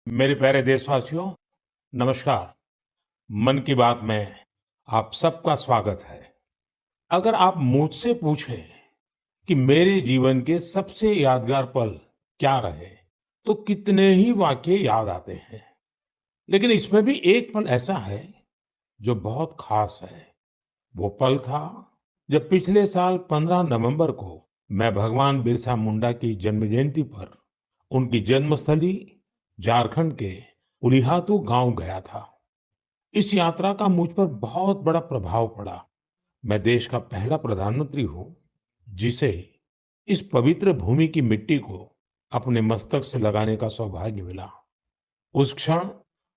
मेरे प्यारे देशवासियों, नमस्कार। मन की बात में आप सबका स्वागत है। अगर आप मुझसे पूछें कि मेरे जीवन के सबसे यादगार पल क्या रहे, तो कितने ही वाकये याद आते हैं। लेकिन इसमें भी एक पल ऐसा है जो बहुत खास है। वो पल था जब पिछले साल 15 नवंबर को मैं भगवान बिरसा मुंडा की जन्म जयंती पर उनकी जन्मस्थली झारखंड के उलिहातू गांव गया था। इस यात्रा का मुझ पर बहुत बड़ा प्रभाव पड़ा। मैं देश का पहला प्रधानमंत्री हूँ जिसे इस पवित्र भूमि की मिट्टी को अपने मस्तक से लगाने का सौभाग्य मिला। उस क्षण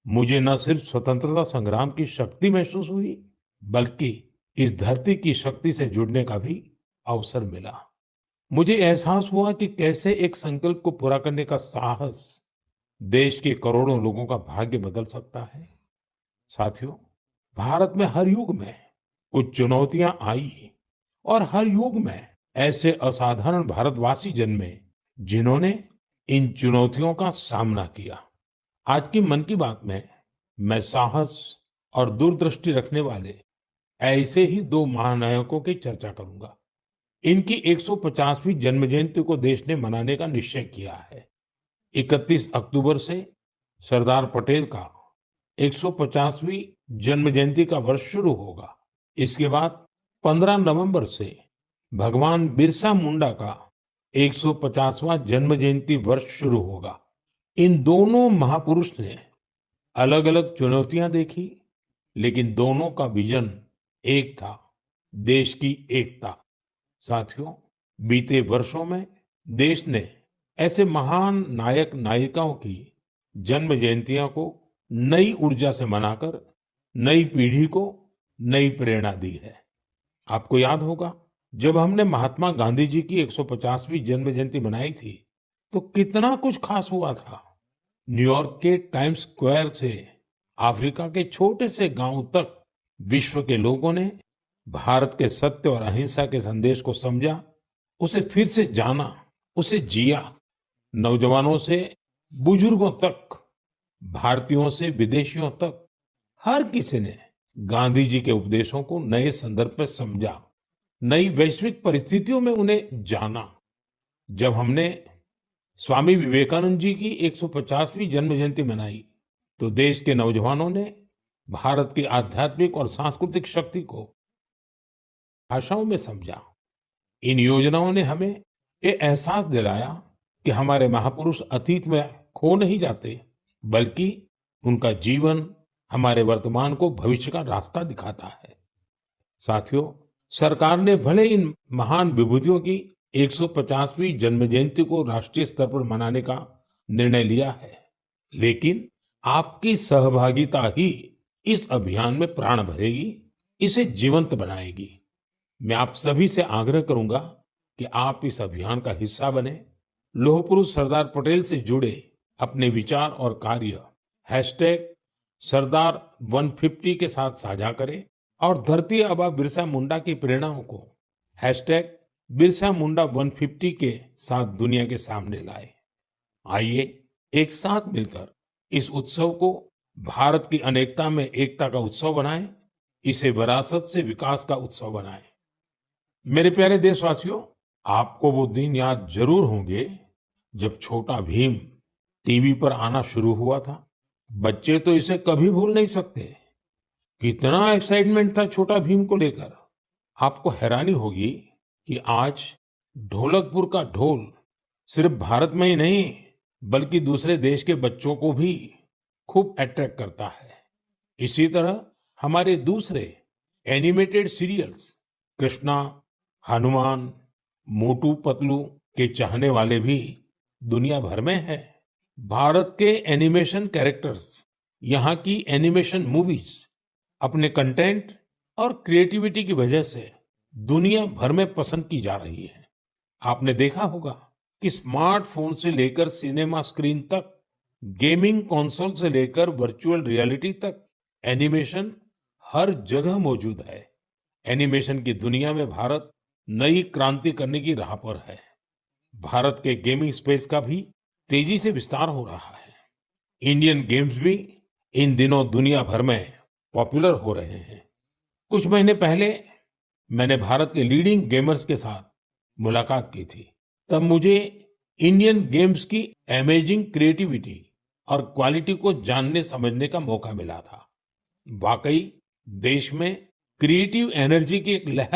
मुझे न सिर्फ स्वतंत्रता संग्राम की शक्ति महसूस हुई, बल्कि इस धरती की शक्ति से जुड़ने का भी अवसर मिला। मुझे एहसास हुआ कि कैसे एक संकल्प को पूरा करने का साहस देश के करोड़ों लोगों का भाग्य बदल सकता है। साथियों, भारत में हर युग में कुछ चुनौतियां आई और हर युग में ऐसे असाधारण भारतवासी जन्मे जिन्होंने इन चुनौतियों का सामना किया। आज की मन की बात में मैं साहस और दूरदृष्टि रखने वाले ऐसे ही दो महानायकों की चर्चा करूंगा। इनकी 150वीं जन्म जयंती को देश ने मनाने का निश्चय किया है। 31 अक्टूबर से सरदार पटेल का 150वीं जन्म जयंती का वर्ष शुरू होगा। इसके बाद 15 नवंबर से भगवान बिरसा मुंडा का 150वां जन्म जयंती वर्ष शुरू होगा। इन दोनों महापुरुष ने अलग-अलग चुनौतियां देखी, लेकिन दोनों का विजन एक था, देश की एकता। साथियों, बीते वर्षों में देश ने ऐसे महान नायक नायिकाओं की जन्म जयंतियों को नई ऊर्जा से मनाकर नई पीढ़ी को नई प्रेरणा दी है। आपको याद होगा, जब हमने महात्मा गांधी जी की 150वीं जन्म जयंती मनाई थी, तो कितना कुछ खास हुआ था। न्यूयॉर्क के टाइम्स स्क्वायर से अफ्रीका के छोटे से गांव तक विश्व के लोगों ने भारत के सत्य और अहिंसा के संदेश को समझा, उसे फिर से जाना, उसे जिया। नौजवानों से बुजुर्गों तक, भारतीयों से विदेशियों तक, हर किसी ने गांधी जी के उपदेशों को नए संदर्भ में समझा, नई वैश्विक परिस्थितियों में उन्हें जाना। जब हमने स्वामी विवेकानंद जी की 150वीं जन्म जयंती मनाई, तो देश के नौजवानों ने भारत की आध्यात्मिक और सांस्कृतिक शक्ति को भाषाओं में समझा। इन योजनाओं ने हमें ये एहसास दिलाया कि हमारे महापुरुष अतीत में खो नहीं जाते, बल्कि उनका जीवन हमारे वर्तमान को भविष्य का रास्ता दिखाता है। साथियों, सरकार ने भले इन महान विभूतियों की 150वीं जन्म जयंती को राष्ट्रीय स्तर पर मनाने का निर्णय लिया है, लेकिन आपकी सहभागिता ही इस अभियान में प्राण भरेगी, इसे जीवंत बनाएगी। मैं आप सभी से आग्रह करूंगा कि आप इस अभियान का हिस्सा बने। लौह पुरुष सरदार पटेल से जुड़े अपने विचार और कार्य हैशटैग सरदार 150 के साथ साझा करें और धरती आबा बिरसा मुंडा की प्रेरणाओं को हैशटैग बिरसा मुंडा 150 के साथ दुनिया के सामने लाए। आइए एक साथ मिलकर इस उत्सव को भारत की अनेकता में एकता का उत्सव बनाएं, इसे विरासत से विकास का उत्सव बनाएं। मेरे प्यारे देशवासियों, आपको वो दिन याद जरूर होंगे जब छोटा भीम टीवी पर आना शुरू हुआ था। बच्चे तो इसे कभी भूल नहीं सकते। कितना एक्साइटमेंट था छोटा भीम को लेकर। आपको हैरानी होगी कि आज ढोलकपुर का ढोल सिर्फ भारत में ही नहीं, बल्कि दूसरे देश के बच्चों को भी खूब अट्रैक्ट करता है। इसी तरह हमारे दूसरे एनिमेटेड सीरियल्स कृष्णा, हनुमान, मोटू पतलू के चाहने वाले भी दुनिया भर में हैं। भारत के एनिमेशन कैरेक्टर्स, यहाँ की एनिमेशन मूवीज अपने कंटेंट और क्रिएटिविटी की वजह से दुनिया भर में पसंद की जा रही है। आपने देखा होगा कि स्मार्टफोन से लेकर सिनेमा स्क्रीन तक, गेमिंग कंसोल से लेकर वर्चुअल रियलिटी तक, एनिमेशन हर जगह मौजूद है। एनिमेशन की दुनिया में भारत नई क्रांति करने की राह पर है। भारत के गेमिंग स्पेस का भी तेजी से विस्तार हो रहा है। इंडियन गेम्स भी इन दिनों दुनिया भर में पॉपुलर हो रहे हैं। कुछ महीने पहले मैंने भारत के लीडिंग गेमर्स के साथ मुलाकात की थी। तब मुझे इंडियन गेम्स की अमेजिंग क्रिएटिविटी और क्वालिटी को जानने समझने का मौका मिला था। वाकई देश में क्रिएटिव एनर्जी की एक लहर